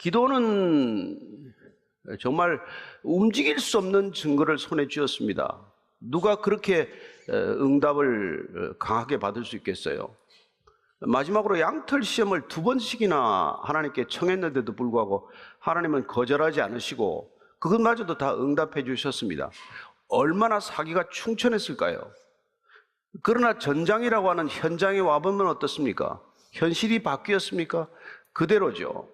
기도는 정말 움직일 수 없는 증거를 손에 쥐었습니다. 누가 그렇게 응답을 강하게 받을 수 있겠어요? 마지막으로 양털 시험을 2번씩이나 하나님께 청했는데도 불구하고 하나님은 거절하지 않으시고 그것마저도 다 응답해 주셨습니다. 얼마나 사기가 충천했을까요? 그러나 전장이라고 하는 현장에 와보면 어떻습니까? 현실이 바뀌었습니까? 그대로죠.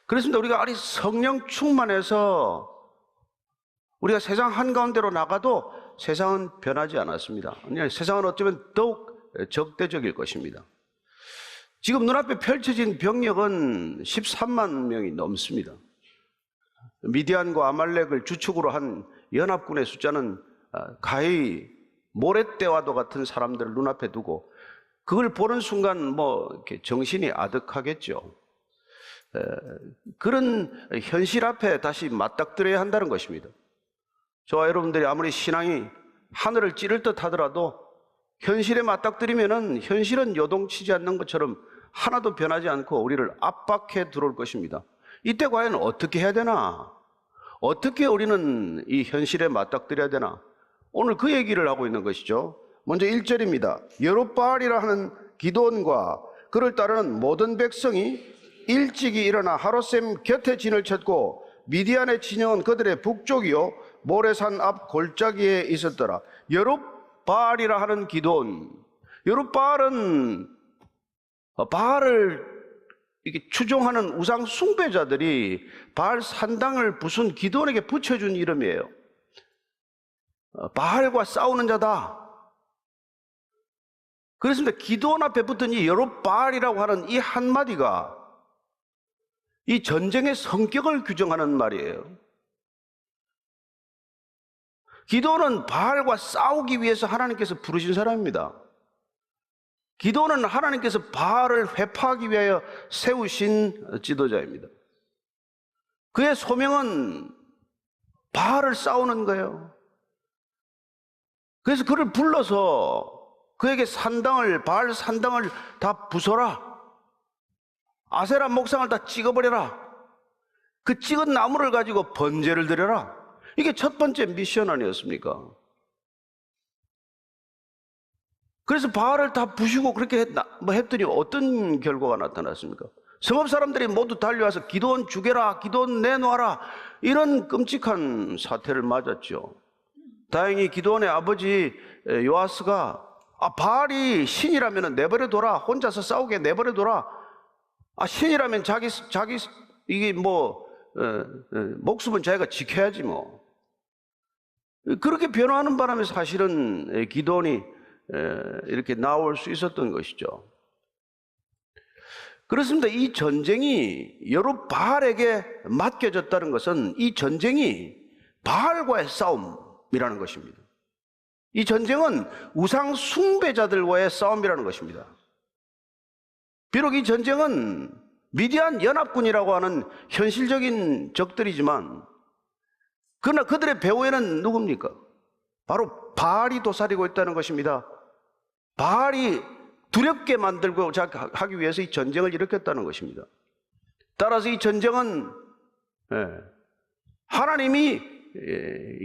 그렇습니다. 우리가 아리 성령 충만해서 우리가 세상 한가운데로 나가도 세상은 변하지 않았습니다. 세상은 어쩌면 더욱 적대적일 것입니다. 지금 눈앞에 펼쳐진 병력은 13만 명이 넘습니다. 미디안과 아말렉을 주축으로 한 연합군의 숫자는 가히 모래떼와도 같은 사람들을 눈앞에 두고 그걸 보는 순간 이렇게 정신이 아득하겠죠. 그런 현실 앞에 다시 맞닥뜨려야 한다는 것입니다. 저와 여러분들이 아무리 신앙이 하늘을 찌를 듯 하더라도 현실에 맞닥뜨리면은 현실은 요동치지 않는 것처럼 하나도 변하지 않고 우리를 압박해 들어올 것입니다. 이때 과연 어떻게 해야 되나? 어떻게 우리는 이 현실에 맞닥뜨려야 되나? 오늘 그 얘기를 하고 있는 것이죠. 먼저 1절입니다. 여룹바알이라 하는 기드온과 그를 따르는 모든 백성이 일찍이 일어나 하롯셈 곁에 진을 쳤고 미디안의 진영은 그들의 북쪽이요 모래산 앞 골짜기에 있었더라. 여룹바알이라 하는 기드온. 여룹바알은 바알을 이렇게 추종하는 우상 숭배자들이 바알 산당을 부순 기드온에게 붙여준 이름이에요. 바알과 싸우는 자다. 그렇습니다. 기드온 앞에 붙은 이 여룹바알이라고 하는 이 한마디가 이 전쟁의 성격을 규정하는 말이에요. 기드온은 바알과 싸우기 위해서 하나님께서 부르신 사람입니다. 기드온은 하나님께서 바알을 회파하기 위하여 세우신 지도자입니다. 그의 소명은 바알을 싸우는 거예요. 그래서 그를 불러서 그에게 바알 산당을 다 부숴라. 아세라 목상을 다 찍어버려라. 그 찍은 나무를 가지고 번제를 드려라. 이게 첫 번째 미션 아니었습니까? 그래서 바알을 다 부수고 그렇게 했더니 어떤 결과가 나타났습니까? 성읍 사람들이 모두 달려와서 기드온 죽여라, 기드온 내놓아라, 이런 끔찍한 사태를 맞았죠. 다행히 기드온의 아버지 요아스가 바알이 신이라면 내버려둬라, 혼자서 싸우게 내버려둬라, 신이라면 자기 이게 목숨은 자기가 지켜야지 뭐. 그렇게 변화하는 바람에 사실은 기드온이 이렇게 나올 수 있었던 것이죠. 그렇습니다. 이 전쟁이 여룹바알에게 맡겨졌다는 것은 이 전쟁이 바알과의 싸움이라는 것입니다. 이 전쟁은 우상 숭배자들과의 싸움이라는 것입니다. 비록 이 전쟁은 미디안 연합군이라고 하는 현실적인 적들이지만 그러나 그들의 배후에는 누굽니까? 바로 바알이 도사리고 있다는 것입니다. 바알이 두렵게 만들고 하기 위해서 이 전쟁을 일으켰다는 것입니다. 따라서 이 전쟁은 하나님이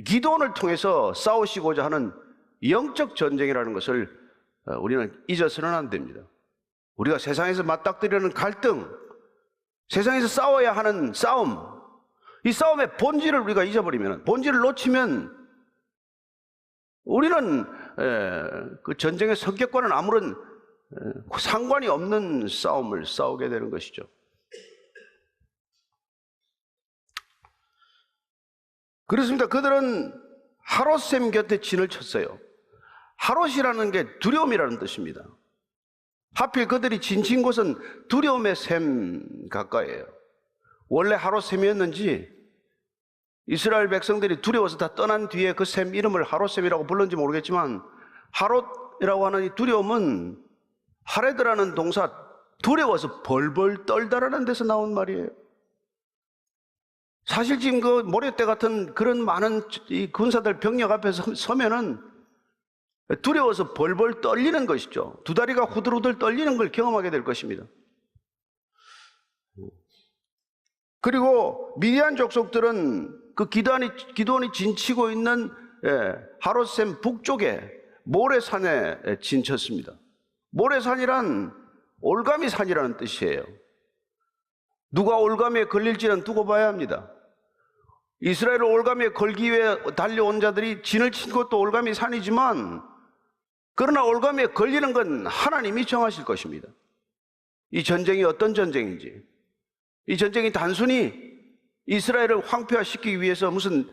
기드온을 통해서 싸우시고자 하는 영적 전쟁이라는 것을 우리는 잊어서는 안 됩니다. 우리가 세상에서 맞닥뜨리는 갈등, 세상에서 싸워야 하는 싸움, 이 싸움의 본질을 우리가 잊어버리면, 본질을 놓치면 우리는 그 전쟁의 성격과는 아무런 상관이 없는 싸움을 싸우게 되는 것이죠. 그렇습니다. 그들은 하롯셈 곁에 진을 쳤어요. 하롯이라는 게 두려움이라는 뜻입니다. 하필 그들이 진친 곳은 두려움의 샘 가까이에요. 원래 하롯셈이었는지 이스라엘 백성들이 두려워서 다 떠난 뒤에 그 샘 이름을 하롯셈이라고 불렀는지 모르겠지만 하롯이라고 하는 이 두려움은 하레드라는 동사, 두려워서 벌벌 떨다라는 데서 나온 말이에요. 사실 지금 그 모래떼 같은 그런 많은 이 군사들 병력 앞에 서면은 두려워서 벌벌 떨리는 것이죠. 두 다리가 후들후들 떨리는 걸 경험하게 될 것입니다. 그리고 미디안 족속들은 그 기드온이 진치고 있는 하롯셈 북쪽에 모레산에 진쳤습니다. 모레산이란 올가미 산이라는 뜻이에요. 누가 올가미에 걸릴지는 두고 봐야 합니다. 이스라엘을 올가미에 걸기 위해 달려온 자들이 진을 친 것도 올가미 산이지만, 그러나 올가미에 걸리는 건 하나님이 정하실 것입니다. 이 전쟁이 어떤 전쟁인지, 이 전쟁이 단순히 이스라엘을 황폐화시키기 위해서 무슨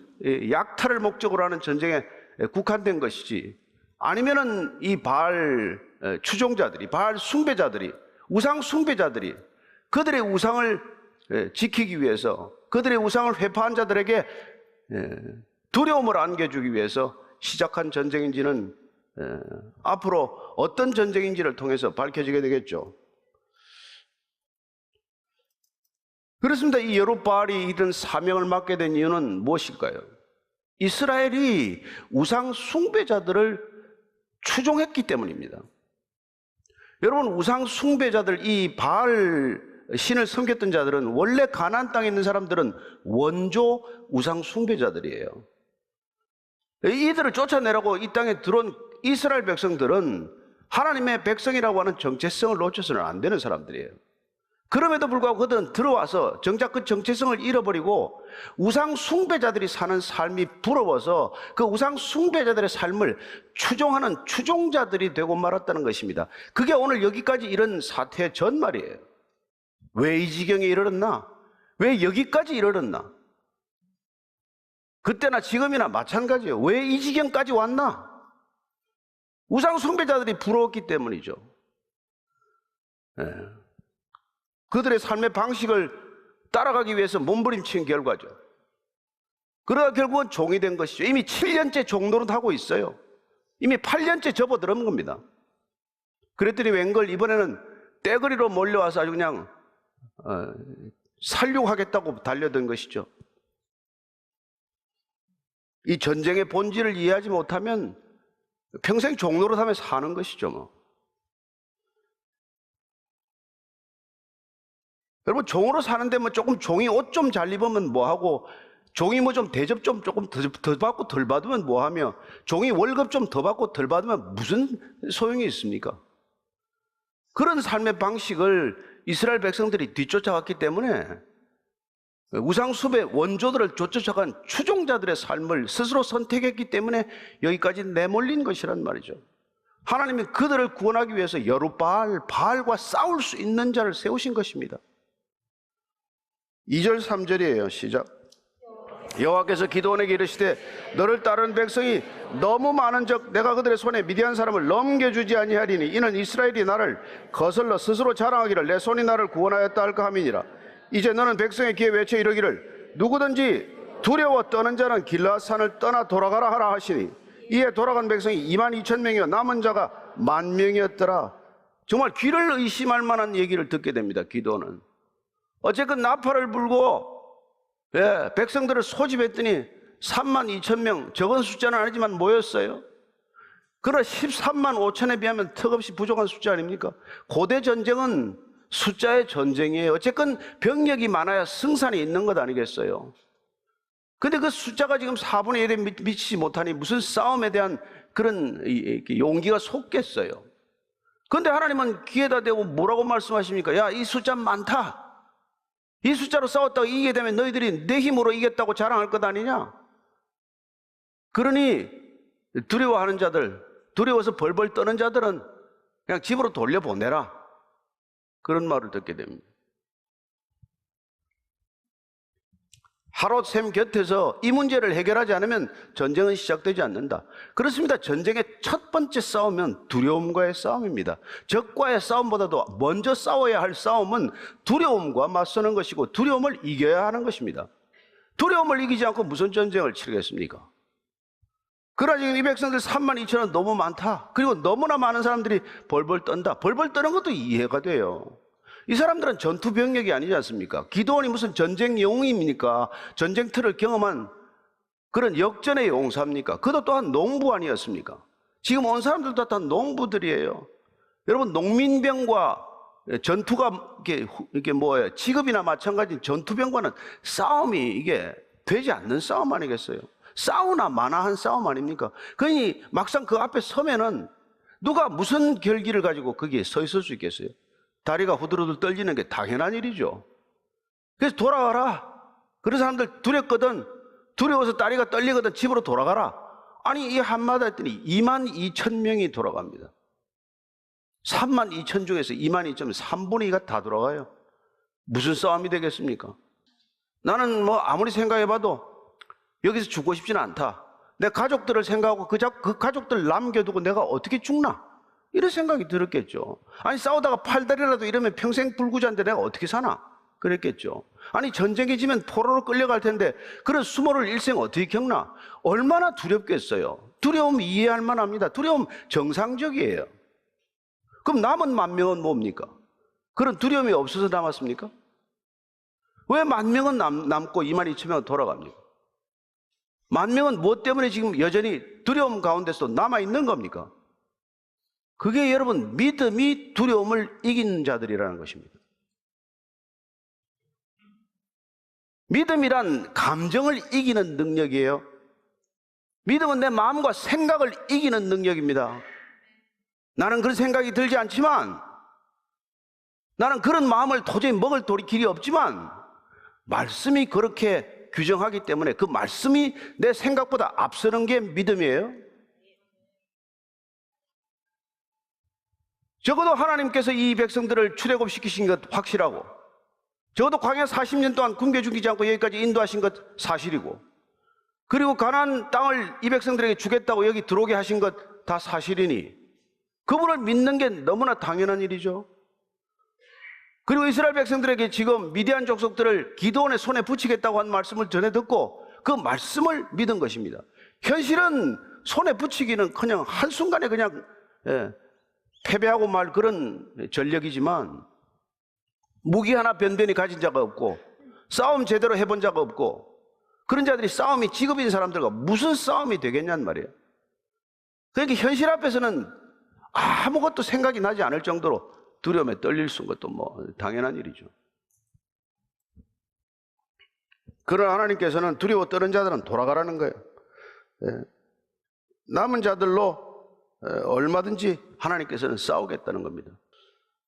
약탈을 목적으로 하는 전쟁에 국한된 것이지, 아니면은 이 바알 추종자들이, 바알 숭배자들이, 우상 숭배자들이 그들의 우상을 지키기 위해서, 그들의 우상을 회파한 자들에게 두려움을 안겨주기 위해서 시작한 전쟁인지는 앞으로 어떤 전쟁인지를 통해서 밝혀지게 되겠죠. 그렇습니다. 이 여룹바알이 이런 사명을 맡게 된 이유는 무엇일까요? 이스라엘이 우상 숭배자들을 추종했기 때문입니다. 여러분, 우상 숭배자들, 이 바알 신을 섬겼던 자들은, 원래 가나안 땅에 있는 사람들은 원조 우상 숭배자들이에요. 이들을 쫓아내라고 이 땅에 들어온 이스라엘 백성들은 하나님의 백성이라고 하는 정체성을 놓쳐서는 안 되는 사람들이에요. 그럼에도 불구하고 그들은 들어와서 정작 그 정체성을 잃어버리고 우상 숭배자들이 사는 삶이 부러워서 그 우상 숭배자들의 삶을 추종하는 추종자들이 되고 말았다는 것입니다. 그게 오늘 여기까지 이런 사태의 전말이에요. 왜 이 지경에 이르렀나? 왜 여기까지 이르렀나? 그때나 지금이나 마찬가지예요. 왜 이 지경까지 왔나? 우상 숭배자들이 부러웠기 때문이죠. 그들의 삶의 방식을 따라가기 위해서 몸부림친 결과죠. 그러다 결국은 종이 된 것이죠. 이미 7년째 종노릇 하고 있어요. 이미 8년째 접어들은 겁니다. 그랬더니 웬걸 이번에는 떼거리로 몰려와서 아주 그냥 살육하겠다고 달려든 것이죠. 이 전쟁의 본질을 이해하지 못하면 평생 종노릇하며 사는 것이죠, 뭐. 여러분, 종으로 사는데 뭐 조금 종이 옷 좀 잘 입으면 뭐하고, 종이 뭐 좀 대접 좀 조금 더 받고 덜 받으면 뭐하며, 종이 월급 좀 더 받고 덜 받으면 무슨 소용이 있습니까? 그런 삶의 방식을 이스라엘 백성들이 뒤쫓아갔기 때문에 우상숭배 원조들을 쫓아간 추종자들의 삶을 스스로 선택했기 때문에 여기까지 내몰린 것이란 말이죠. 하나님이 그들을 구원하기 위해서 여룹바알, 바알과 싸울 수 있는 자를 세우신 것입니다. 2절 3절이에요. 시작. 여호와께서 기드온에게 이르시되 너를 따르는 백성이 너무 많은즉 내가 그들의 손에 미디안 사람을 넘겨주지 아니하리니 이는 이스라엘이 나를 거슬러 스스로 자랑하기를 내 손이 나를 구원하였다 할까 함이니라. 이제 너는 백성의 귀에 외쳐 이르기를 누구든지 두려워 떠는 자는 길라앗산을 떠나 돌아가라 하라 하시니 이에 돌아간 백성이 22,000명이요 남은 자가 10,000명이었더라. 정말 귀를 의심할 만한 얘기를 듣게 됩니다. 기드온은 어쨌건 나팔을 불고 백성들을 소집했더니 32,000명, 적은 숫자는 아니지만 모였어요. 그러나 13만 5천에 비하면 턱없이 부족한 숫자 아닙니까? 고대 전쟁은 숫자의 전쟁이에요. 어쨌건 병력이 많아야 승산이 있는 것 아니겠어요? 근데 그 숫자가 지금 4분의 1에 미치지 못하니 무슨 싸움에 대한 그런 용기가 솟겠어요. 그런데 하나님은 귀에다 대고 뭐라고 말씀하십니까? 야, 이 숫자 많다. 이 숫자로 싸웠다가 이기게 되면 너희들이 내 힘으로 이겼다고 자랑할 것 아니냐? 그러니 두려워하는 자들, 두려워서 벌벌 떠는 자들은 그냥 집으로 돌려보내라. 그런 말을 듣게 됩니다. 하롯셈 곁에서 이 문제를 해결하지 않으면 전쟁은 시작되지 않는다. 그렇습니다. 전쟁의 첫 번째 싸움은 두려움과의 싸움입니다. 적과의 싸움보다도 먼저 싸워야 할 싸움은 두려움과 맞서는 것이고 두려움을 이겨야 하는 것입니다. 두려움을 이기지 않고 무슨 전쟁을 치르겠습니까? 그러나 지금 이 백성들 32,000은 너무 많다. 그리고 너무나 많은 사람들이 벌벌 떤다. 벌벌 떠는 것도 이해가 돼요. 이 사람들은 전투 병력이 아니지 않습니까? 기드온이 무슨 전쟁 영웅입니까? 전쟁터를 경험한 그런 역전의 용사입니까? 그도 또한 농부 아니었습니까? 지금 온 사람들도 다 농부들이에요. 여러분, 농민병과 전투가 이게 뭐예요? 직업이나 마찬가지 전투병과는 싸움이 이게 되지 않는 싸움 아니겠어요? 싸우나 마나한 싸움 아닙니까? 그러니 막상 그 앞에 서면은 누가 무슨 결기를 가지고 거기에 서 있을 수 있겠어요? 다리가 후들후들 떨리는 게 당연한 일이죠. 그래서 돌아가라. 그런 사람들 두렵거든. 두려워서 다리가 떨리거든. 집으로 돌아가라. 아니 이 한마디 했더니 22,000명이 돌아갑니다. 32,000 중에서 22,000명 3분의 2가 다 돌아가요. 무슨 싸움이 되겠습니까? 나는 뭐 아무리 생각해봐도 여기서 죽고 싶지는 않다. 내 가족들을 생각하고 그 가족들 남겨두고 내가 어떻게 죽나? 이런 생각이 들었겠죠. 아니 싸우다가 팔다리라도 이러면 평생 불구자인데 내가 어떻게 사나? 그랬겠죠. 아니 전쟁이 지면 포로로 끌려갈 텐데 그런 수모를 일생 어떻게 겪나? 얼마나 두렵겠어요. 두려움 이해할 만합니다. 두려움 정상적이에요. 그럼 남은 10,000명은 뭡니까? 그런 두려움이 없어서 남았습니까? 왜 10,000명은 남고 22,000명은 돌아갑니까? 10,000명은 무엇 때문에 지금 여전히 두려움 가운데서도 남아있는 겁니까? 그게 여러분 믿음이 두려움을 이기는 자들이라는 것입니다. 믿음이란 감정을 이기는 능력이에요. 믿음은 내 마음과 생각을 이기는 능력입니다. 나는 그런 생각이 들지 않지만, 나는 그런 마음을 도저히 먹을 길이 없지만 말씀이 그렇게 규정하기 때문에 그 말씀이 내 생각보다 앞서는 게 믿음이에요. 적어도 하나님께서 이 백성들을 출애굽시키신 것 확실하고, 적어도 광야 40년 동안 굶겨 죽이지 않고 여기까지 인도하신 것 사실이고, 그리고 가나안 땅을 이 백성들에게 주겠다고 여기 들어오게 하신 것 다 사실이니 그분을 믿는 게 너무나 당연한 일이죠. 그리고 이스라엘 백성들에게 지금 미디안 족속들을 기드온의 손에 붙이겠다고 한 말씀을 전해 듣고 그 말씀을 믿은 것입니다. 현실은 손에 붙이기는커녕 한순간에 그냥 패배하고 말 그런 전력이지만, 무기 하나 변변히 가진 자가 없고 싸움 제대로 해본 자가 없고 그런 자들이 싸움이 직업인 사람들과 무슨 싸움이 되겠냔 말이에요. 그러니까 현실 앞에서는 아무것도 생각이 나지 않을 정도로 두려움에 떨릴 수 있는 것도 뭐 당연한 일이죠. 그러나 하나님께서는 두려워 떠는 자들은 돌아가라는 거예요. 남은 자들로 얼마든지 하나님께서는 싸우겠다는 겁니다.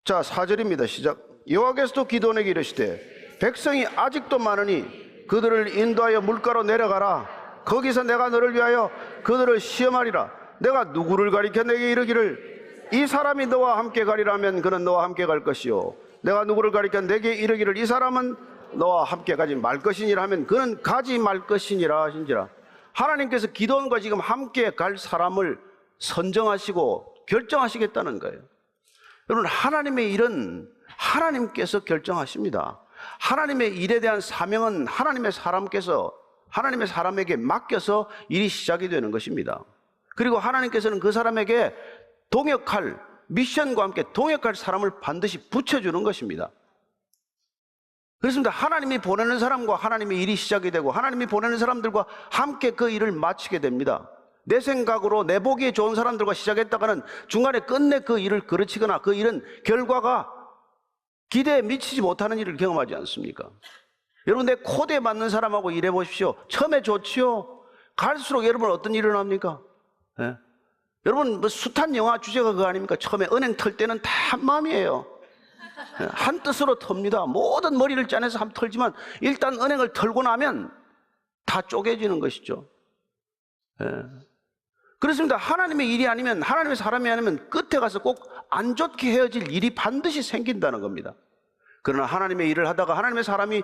자, 4절입니다. 시작. 여호와께서도 기드온에게 이르시되 백성이 아직도 많으니 그들을 인도하여 물가로 내려가라. 거기서 내가 너를 위하여 그들을 시험하리라. 내가 누구를 가리켜 내게 이르기를 이 사람이 너와 함께 가리라면 그는 너와 함께 갈 것이요, 내가 누구를 가리켜 내게 이르기를 이 사람은 너와 함께 가지 말 것이니라 하면 그는 가지 말 것이니라 하신지라. 하나님께서 기드온과 지금 함께 갈 사람을 선정하시고 결정하시겠다는 거예요. 여러분, 하나님의 일은 하나님께서 결정하십니다. 하나님의 일에 대한 사명은 하나님의 사람에게 맡겨서 일이 시작이 되는 것입니다. 그리고 하나님께서는 그 사람에게 동역할, 미션과 함께 동역할 사람을 반드시 붙여주는 것입니다. 그렇습니다. 하나님이 보내는 사람과 하나님의 일이 시작이 되고 하나님이 보내는 사람들과 함께 그 일을 마치게 됩니다. 내 생각으로 내 보기에 좋은 사람들과 시작했다가는 중간에 끝내 그 일을 그르치거나 그 일은 결과가 기대에 미치지 못하는 일을 경험하지 않습니까? 여러분, 내 코드에 맞는 사람하고 일해 보십시오. 처음에 좋지요. 갈수록 여러분 어떤 일이 일어납니까? 예? 여러분, 뭐 숱한 영화 주제가 그거 아닙니까? 처음에 은행 털 때는 다 한마음이에요. 예? 한 뜻으로 텁니다. 모든 머리를 짜내서 한번 털지만 일단 은행을 털고 나면 다 쪼개지는 것이죠. 예. 그렇습니다. 하나님의 일이 아니면, 하나님의 사람이 아니면 끝에 가서 꼭 안 좋게 헤어질 일이 반드시 생긴다는 겁니다. 그러나 하나님의 일을 하다가 하나님의 사람이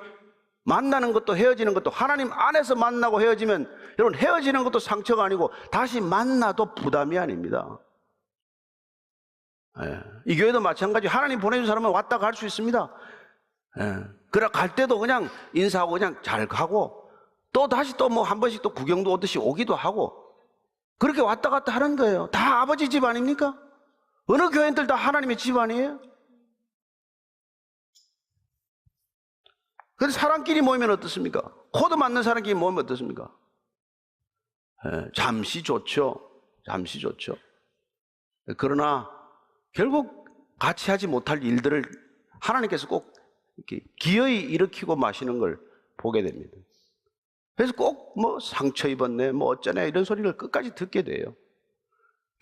만나는 것도 헤어지는 것도 하나님 안에서 만나고 헤어지면, 여러분, 헤어지는 것도 상처가 아니고 다시 만나도 부담이 아닙니다. 예. 이 교회도 마찬가지. 하나님 보내준 사람은 왔다 갈 수 있습니다. 예. 그래 갈 때도 그냥 인사하고 그냥 잘 가고 또 다시 또 뭐 한 번씩 또 구경도 오듯이 오기도 하고 그렇게 왔다 갔다 하는 거예요. 다 아버지 집 아닙니까? 어느 교회들 다 하나님의 집 아니에요? 근데 사람끼리 모이면 어떻습니까? 코드 맞는 사람끼리 모이면 어떻습니까? 잠시 좋죠. 잠시 좋죠. 그러나 결국 같이 하지 못할 일들을 하나님께서 꼭 이렇게 기어이 일으키고 마시는 걸 보게 됩니다. 그래서 꼭 뭐 상처 입었네, 뭐 어쩌네 이런 소리를 끝까지 듣게 돼요.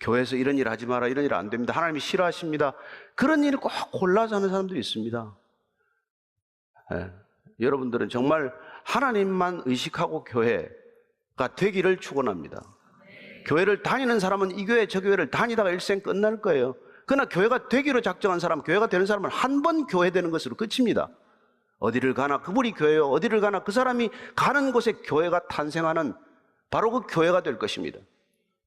교회에서 이런 일 하지 마라, 이런 일 안 됩니다, 하나님이 싫어하십니다. 그런 일을 꼭 골라서 하는 사람들이 있습니다. 예. 여러분들은 정말 하나님만 의식하고 교회가 되기를 축원합니다. 교회를 다니는 사람은 이 교회 저 교회를 다니다가 일생 끝날 거예요. 그러나 교회가 되기로 작정한 사람, 교회가 되는 사람은 한 번 교회 되는 것으로 끝입니다. 어디를 가나 그분이 교회요, 어디를 가나 그 사람이 가는 곳에 교회가 탄생하는 바로 그 교회가 될 것입니다.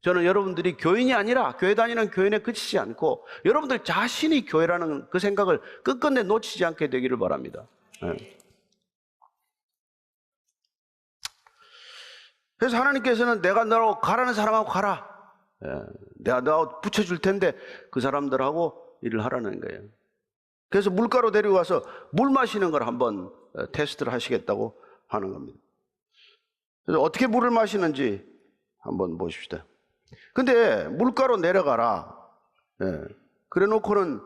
저는 여러분들이 교인이 아니라 교회 다니는 교인에 그치지 않고 여러분들 자신이 교회라는 그 생각을 끝끝내 놓치지 않게 되기를 바랍니다. 네. 그래서 하나님께서는 내가 너하고 가라는 사람하고 가라. 내가 너하고 붙여줄 텐데 그 사람들하고 일을 하라는 거예요. 그래서 물가로 데리고 가서 물 마시는 걸 한번 테스트를 하시겠다고 하는 겁니다. 그래서 어떻게 물을 마시는지 한번 보십시다. 근데 물가로 내려가라. 그래 놓고는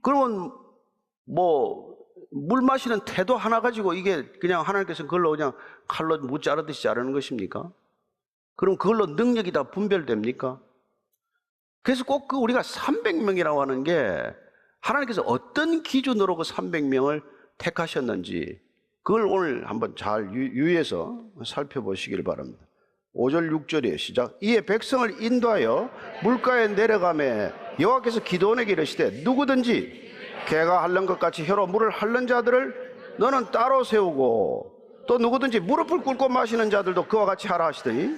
그러면 뭐 물 마시는 태도 하나 가지고 이게 그냥 하나님께서 그걸로 그냥 칼로 무 자르듯이 자르는 것입니까? 그럼 그걸로 능력이 다 분별됩니까? 그래서 꼭 우리가 300명이라고 하는 게 하나님께서 어떤 기준으로 그 300명을 택하셨는지 그걸 오늘 한번 잘 유의해서 살펴보시길 바랍니다. 5절 6절이에요. 시작. 이에 백성을 인도하여 물가에 내려가매 여호와께서 기드온에게 이르시되 누구든지 개가 핥는 것 같이 혀로 물을 핥는 자들을 너는 따로 세우고 또 누구든지 무릎을 꿇고 마시는 자들도 그와 같이 하라 하시더니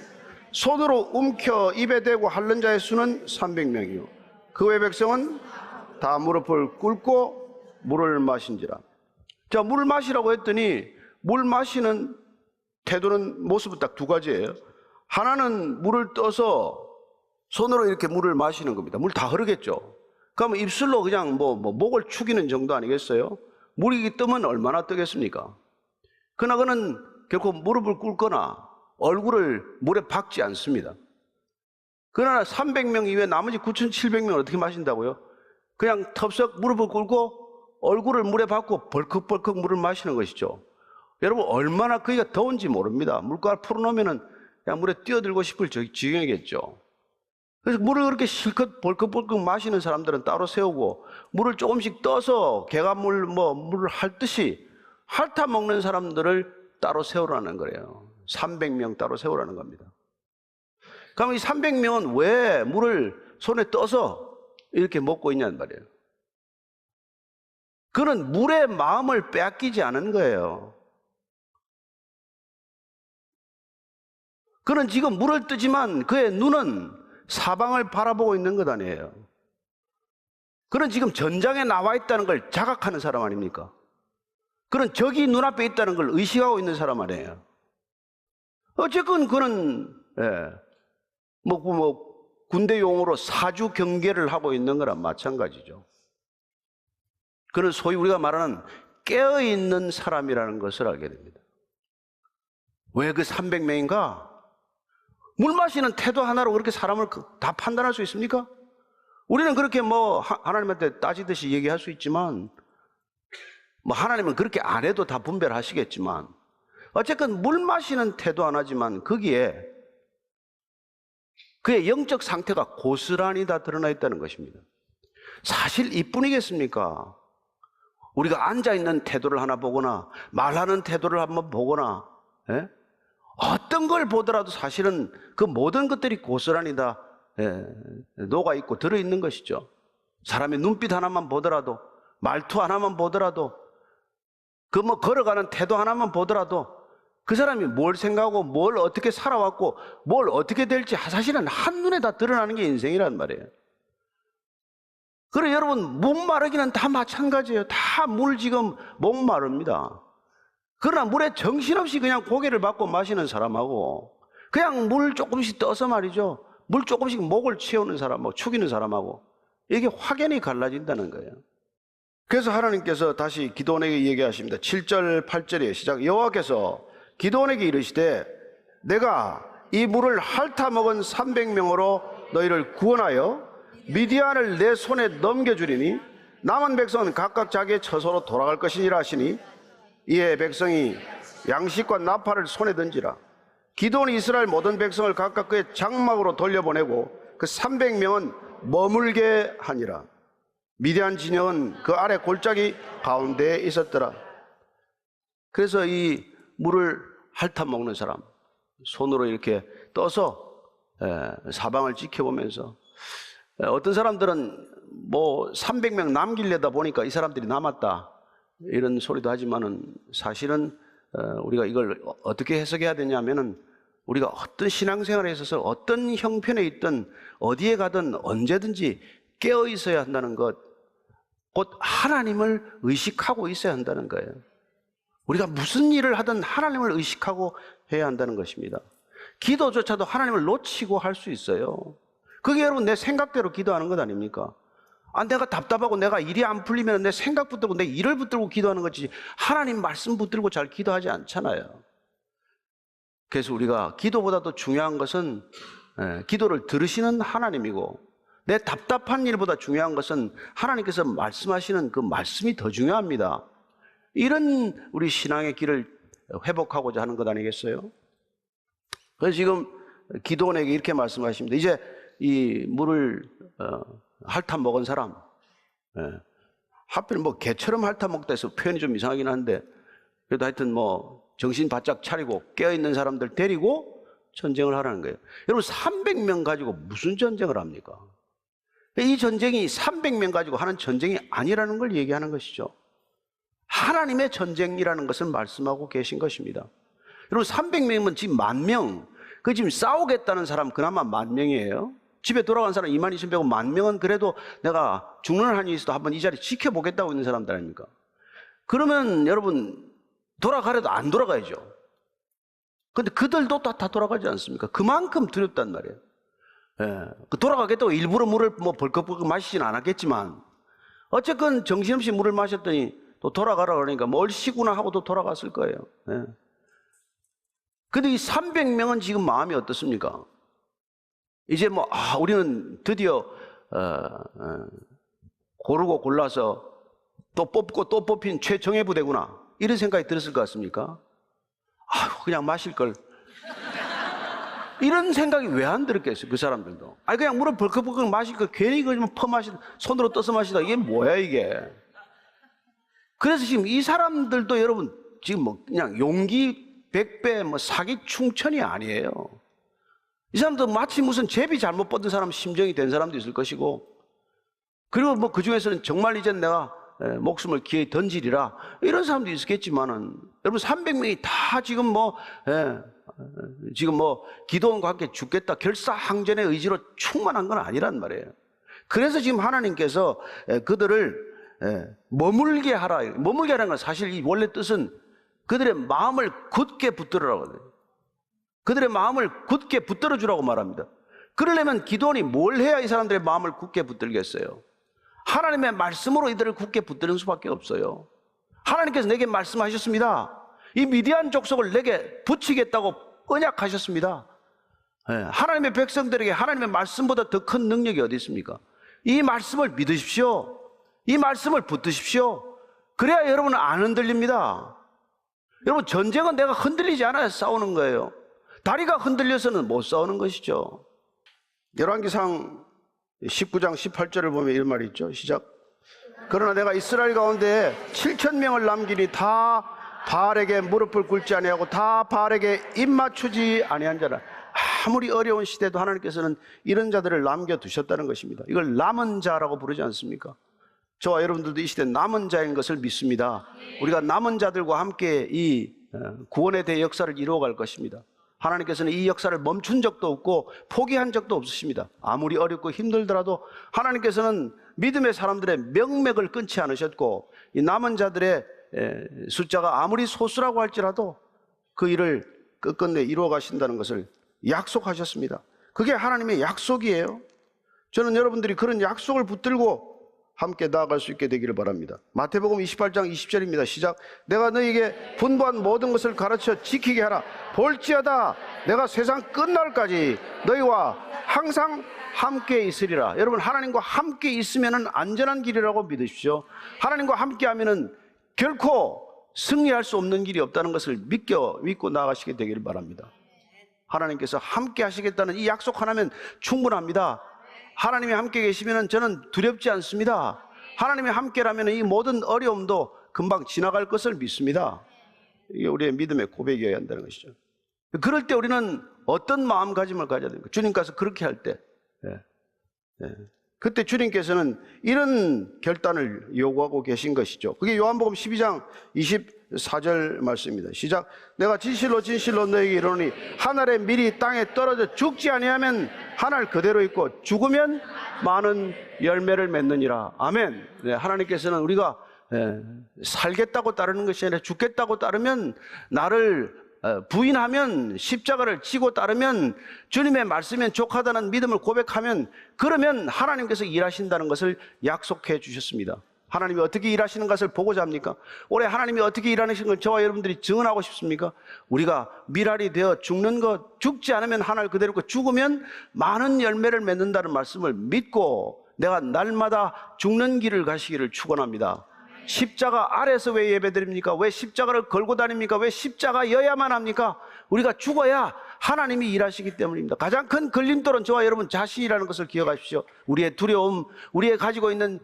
손으로 움켜 입에 대고 핥는 자의 수는 300명이요 그 외 백성은 다 무릎을 꿇고 물을 마신지라. 자, 물을 마시라고 했더니 물 마시는 태도는 모습은 딱 두 가지예요. 하나는 물을 떠서 손으로 이렇게 물을 마시는 겁니다. 물 다 흐르겠죠. 그러면 입술로 그냥 뭐 목을 축이는 정도 아니겠어요? 물이 뜨면 얼마나 뜨겠습니까? 그러나 그는 결코 무릎을 꿇거나 얼굴을 물에 박지 않습니다. 그러나 300명 이외에 나머지 9,700명은 어떻게 마신다고요? 그냥 텁석 무릎을 꿇고 얼굴을 물에 박고 벌컥벌컥 물을 마시는 것이죠. 여러분 얼마나 거기가 더운지 모릅니다. 물가를 풀어놓으면 그냥 물에 뛰어들고 싶을 지경이겠죠. 그래서 물을 그렇게 실컷 벌컥벌컥 마시는 사람들은 따로 세우고 물을 조금씩 떠서 개가 물을 핥듯이 핥아 먹는 사람들을 따로 세우라는 거예요. 300명 따로 세우라는 겁니다. 그럼 이 300명은 왜 물을 손에 떠서 이렇게 먹고 있냐는 말이에요. 그는 물의 마음을 빼앗기지 않은 거예요. 그는 지금 물을 뜨지만 그의 눈은 사방을 바라보고 있는 것 아니에요. 그는 지금 전장에 나와 있다는 걸 자각하는 사람 아닙니까? 그는 적이 눈앞에 있다는 걸 의식하고 있는 사람 아니에요. 어쨌건 그는 군대 용어로 사주 경계를 하고 있는 거랑 마찬가지죠. 그는 소위 우리가 말하는 깨어있는 사람이라는 것을 알게 됩니다. 왜 그 300명인가? 물 마시는 태도 하나로 그렇게 사람을 다 판단할 수 있습니까? 우리는 그렇게 하나님한테 따지듯이 얘기할 수 있지만 하나님은 그렇게 안 해도 다 분별하시겠지만 어쨌든 물 마시는 태도 하나지만 거기에 그의 영적 상태가 고스란히 다 드러나 있다는 것입니다. 사실 이뿐이겠습니까? 우리가 앉아있는 태도를 하나 보거나 말하는 태도를 한번 보거나 어떤 걸 보더라도 사실은 그 모든 것들이 고스란히 다 녹아있고 들어있는 것이죠. 사람의 눈빛 하나만 보더라도 말투 하나만 보더라도 걸어가는 태도 하나만 보더라도 그 사람이 뭘 생각하고 뭘 어떻게 살아왔고 뭘 어떻게 될지 사실은 한눈에 다 드러나는 게 인생이란 말이에요. 그래 여러분 목마르기는 다 마찬가지예요. 다 물 지금 목마릅니다. 그러나 물에 정신없이 그냥 고개를 받고 마시는 사람하고 그냥 물 조금씩 떠서 말이죠. 물 조금씩 목을 채우는 사람하고 축이는 사람하고 이게 확연히 갈라진다는 거예요. 그래서 하나님께서 다시 기드온에게 얘기하십니다. 7절 8절에 시작. 여호와께서 기드온에게 이르시되 내가 이 물을 핥아 먹은 300명으로 너희를 구원하여 미디안을 내 손에 넘겨주리니 남은 백성은 각각 자기의 처소로 돌아갈 것이니라 하시니 이에 백성이 양식과 나팔을 손에 던지라. 기드온이 이스라엘 모든 백성을 각각 그의 장막으로 돌려보내고 그 300명은 머물게 하니라. 미디안 진영은 그 아래 골짜기 가운데에 있었더라. 그래서 이 물을 핥아 먹는 사람, 손으로 이렇게 떠서 사방을 지켜보면서, 어떤 사람들은 뭐 300명 남기려다 보니까 이 사람들이 남았다 이런 소리도 하지만은, 사실은 우리가 이걸 어떻게 해석해야 되냐면은, 우리가 어떤 신앙생활에 있어서 어떤 형편에 있든 어디에 가든 언제든지 깨어 있어야 한다는 것, 곧 하나님을 의식하고 있어야 한다는 거예요. 우리가 무슨 일을 하든 하나님을 의식하고 해야 한다는 것입니다. 기도조차도 하나님을 놓치고 할 수 있어요. 그게 여러분 내 생각대로 기도하는 것 아닙니까? 내가 답답하고 내가 일이 안 풀리면 내 생각 붙들고 내 일을 붙들고 기도하는 거지, 하나님 말씀 붙들고 잘 기도하지 않잖아요. 그래서 우리가 기도보다도 중요한 것은 기도를 들으시는 하나님이고, 내 답답한 일보다 중요한 것은 하나님께서 말씀하시는 그 말씀이 더 중요합니다. 이런 우리 신앙의 길을 회복하고자 하는 것 아니겠어요? 그래서 지금 기드온에게 이렇게 말씀하십니다. 이제 이 물을 핥아 먹은 사람, 하필 뭐 개처럼 핥아 먹다 해서 표현이 좀 이상하긴 한데, 그래도 하여튼 뭐 정신 바짝 차리고 깨어있는 사람들 데리고 전쟁을 하라는 거예요. 여러분 300명 가지고 무슨 전쟁을 합니까? 이 전쟁이 300명 가지고 하는 전쟁이 아니라는 걸 얘기하는 것이죠. 하나님의 전쟁이라는 것을 말씀하고 계신 것입니다. 여러분 300명이면 지금 10,000명, 그 지금 싸우겠다는 사람 그나마 10,000명이에요. 집에 돌아간 사람 22,100명, 10,000명은 그래도 내가 죽는 한이 있어도 한번 이 자리 지켜보겠다고 있는 사람들 아닙니까? 그러면 여러분 돌아가려도 안 돌아가야죠. 근데 그들도 다 돌아가지 않습니까? 그만큼 두렵단 말이에요. 돌아가겠다고 일부러 물을 뭐 벌컥벌컥 마시진 않았겠지만, 어쨌건 정신없이 물을 마셨더니 또 돌아가라 그러니까 뭘 쉬구나 하고도 돌아갔을 거예요. 근데 이 300명은 지금 마음이 어떻습니까? 이제 뭐 우리는 드디어 고르고 골라서 또 뽑고 또 뽑힌 최정예 부대구나, 이런 생각이 들었을 것 같습니까? 그냥 마실 걸. 이런 생각이 왜 안 들었겠어요, 그 사람들도? 그냥 물을 벌컥벌컥 마실 걸 괜히 그러면 손으로 떠서 마시다, 이게 뭐야 이게? 그래서 지금 이 사람들도 여러분 지금 뭐 그냥 용기 100배 뭐 사기 충천이 아니에요. 이 사람도 마치 무슨 제비 잘못 뻗은 사람 심정이 된 사람도 있을 것이고, 그리고 뭐 그 중에서는 정말 이젠 내가 목숨을 기어이 던지리라 이런 사람도 있겠지만은, 여러분 300명이 다 지금 뭐 기도원과 함께 죽겠다 결사항전의 의지로 충만한 건 아니란 말이에요. 그래서 지금 하나님께서 그들을 머물게 하라. 머물게 하라는 건 사실 이 원래 뜻은 그들의 마음을 굳게 붙들으라고 해요. 그들의 마음을 굳게 붙들어 주라고 말합니다. 그러려면 기도원이 뭘 해야 이 사람들의 마음을 굳게 붙들겠어요? 하나님의 말씀으로 이들을 굳게 붙드는 수밖에 없어요. 하나님께서 내게 말씀하셨습니다. 이 미디안 족속을 내게 붙이겠다고 언약하셨습니다. 하나님의 백성들에게 하나님의 말씀보다 더 큰 능력이 어디 있습니까? 이 말씀을 믿으십시오. 이 말씀을 붙드십시오. 그래야 여러분은 안 흔들립니다. 여러분 전쟁은 내가 흔들리지 않아야 싸우는 거예요. 다리가 흔들려서는 못 싸우는 것이죠. 열왕기상 19장 18절을 보면 이런 말이 있죠. 시작. 그러나 내가 이스라엘 가운데 7,000명을 남기니 다 바알에게 무릎을 꿇지 아니하고 다 바알에게 입 맞추지 아니한 자라. 아무리 어려운 시대도 하나님께서는 이런 자들을 남겨두셨다는 것입니다. 이걸 남은 자라고 부르지 않습니까? 저와 여러분들도 이 시대 남은 자인 것을 믿습니다. 우리가 남은 자들과 함께 이 구원에 대해 역사를 이루어갈 것입니다. 하나님께서는 이 역사를 멈춘 적도 없고 포기한 적도 없으십니다. 아무리 어렵고 힘들더라도 하나님께서는 믿음의 사람들의 명맥을 끊지 않으셨고, 이 남은 자들의 숫자가 아무리 소수라고 할지라도 그 일을 끝끝내 이루어 가신다는 것을 약속하셨습니다. 그게 하나님의 약속이에요. 저는 여러분들이 그런 약속을 붙들고 함께 나아갈 수 있게 되기를 바랍니다. 마태복음 28장 20절입니다. 시작. 내가 너희에게 분부한 모든 것을 가르쳐 지키게 하라. 볼지어다 내가 세상 끝날까지 너희와 항상 함께 있으리라. 여러분, 하나님과 함께 있으면 안전한 길이라고 믿으십시오. 하나님과 함께 하면 결코 승리할 수 없는 길이 없다는 것을 믿고 나아가시게 되기를 바랍니다. 하나님께서 함께 하시겠다는 이 약속 하나면 충분합니다. 하나님이 함께 계시면 저는 두렵지 않습니다. 하나님이 함께라면 이 모든 어려움도 금방 지나갈 것을 믿습니다. 이게 우리의 믿음의 고백이어야 한다는 것이죠. 그럴 때 우리는 어떤 마음가짐을 가져야 됩니까? 주님께서 그렇게 할 때, 그때 주님께서는 이런 결단을 요구하고 계신 것이죠. 그게 요한복음 12장 24절 말씀입니다. 시작. 내가 진실로 진실로 너에게 이르노니 한 알의 밀이 땅에 떨어져 죽지 아니하면 한 알 그대로 있고 죽으면 많은 열매를 맺느니라. 아멘. 네, 하나님께서는 우리가 살겠다고 따르는 것이 아니라 죽겠다고 따르면, 나를 부인하면, 십자가를 지고 따르면, 주님의 말씀에 족하다는 믿음을 고백하면, 그러면 하나님께서 일하신다는 것을 약속해 주셨습니다. 하나님이 어떻게 일하시는 것을 보고자 합니까? 올해 하나님이 어떻게 일하시는 걸 저와 여러분들이 증언하고 싶습니까? 우리가 밀알이 되어 죽는 것, 죽지 않으면 한 알 그대로 있고 죽으면 많은 열매를 맺는다는 말씀을 믿고 내가 날마다 죽는 길을 가시기를 축원합니다. 십자가 아래서 왜 예배드립니까? 왜 십자가를 걸고 다닙니까? 왜 십자가여야만 합니까? 우리가 죽어야 하나님이 일하시기 때문입니다. 가장 큰 걸림돌은 저와 여러분 자신이라는 것을 기억하십시오. 우리의 두려움, 우리의 가지고 있는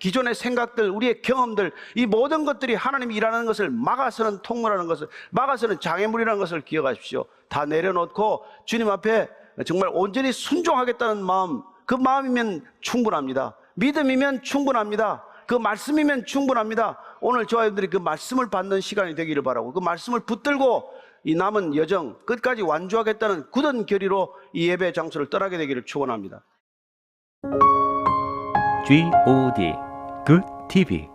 기존의 생각들, 우리의 경험들, 이 모든 것들이 하나님이 일하는 것을 막아서는 통로라는 것을, 막아서는 장애물이라는 것을 기억하십시오. 다 내려놓고 주님 앞에 정말 온전히 순종하겠다는 마음, 그 마음이면 충분합니다. 믿음이면 충분합니다. 그 말씀이면 충분합니다. 오늘 저와 여러분들이 그 말씀을 받는 시간이 되기를 바라고, 그 말씀을 붙들고 이 남은 여정 끝까지 완주하겠다는 굳은 결의로 이 예배 장소를 떠나게 되기를 축원합니다. GOD Good TV